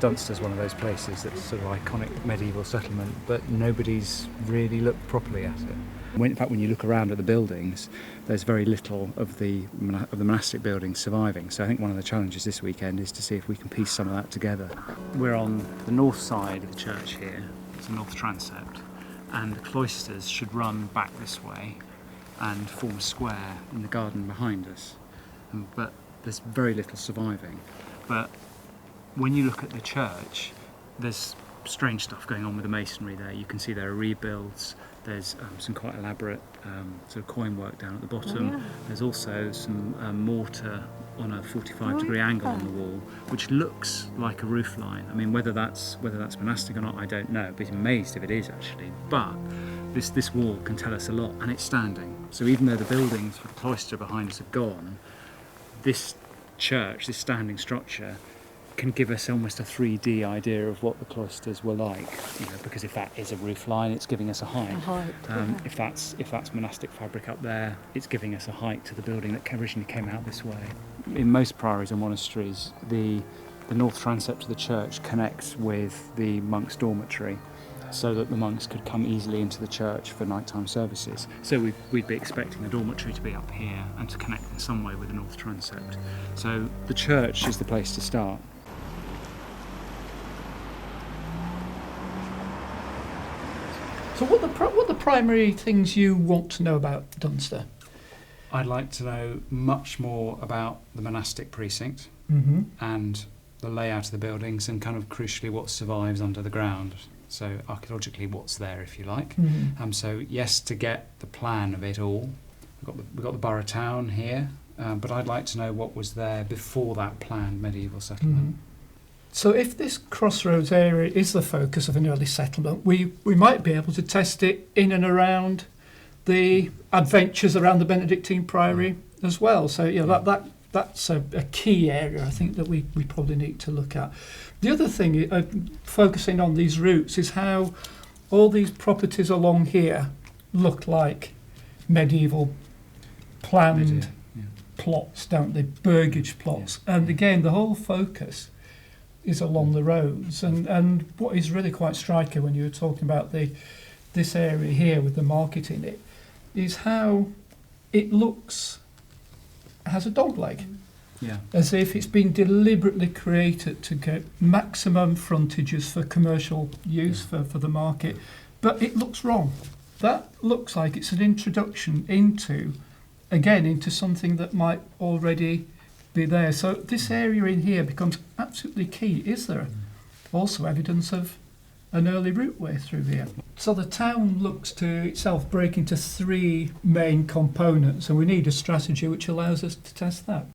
Dunster's one of those places that's sort of iconic medieval settlement, but nobody's really looked properly at it. In fact, when you look around at the buildings, there's very little of the monastic buildings surviving. So I think one of the challenges this weekend is to see if we can piece some of that together. We're on the north side of the church here. It's a north transept, and the cloisters should run back this way and form a square in the garden behind us. But there's very little surviving. But when you look at the church, there's strange stuff going on with the masonry there. You can see there are rebuilds. There's some quite elaborate sort of coin work down at the bottom. Oh, yeah. There's also some mortar on a 45-degree angle on the wall, which looks like a roof line. I mean, whether that's monastic or not, I don't know. I'd be amazed if it is actually. But this wall can tell us a lot, and it's standing. So even though the buildings with the cloister behind us are gone, this church, this standing structure, can give us almost a 3D idea of what the cloisters were like, because if that is a roof line, it's giving us a height. If that's monastic fabric up there, it's giving us a height to the building that originally came out this way. In most priories and monasteries, the north transept of the church connects with the monks' dormitory, so that the monks could come easily into the church for nighttime services. So we'd be expecting the dormitory to be up here and to connect in some way with the north transept. So the church is the place to start. So what the primary things you want to know about Dunster? I'd like to know much more about the monastic precinct and the layout of the buildings, and kind of crucially what survives under the ground. So archaeologically, what's there, if you like. So yes, to get the plan of it all. We've got the borough town here, but I'd like to know what was there before that planned medieval settlement. So if this crossroads area is the focus of an early settlement, we might be able to test it in and around the adventures around the Benedictine Priory as well. So that's a key area, I think, that we probably need to look at. The other thing, focusing on these routes, is how all these properties along here look like medieval planned plots, don't they? Burgage plots. Yeah. And again, the whole focus is along the roads. And what is really quite striking when you were talking about this area here with the market in it, is how it looks, has a dog leg. Yeah. As if it's been deliberately created to get maximum frontages for commercial use for the market. But it looks wrong. That looks like it's an introduction into something that might already be there. So this area in here becomes absolutely key. Is there also evidence of an early routeway through here? So the town looks to itself break into three main components, and we need a strategy which allows us to test that.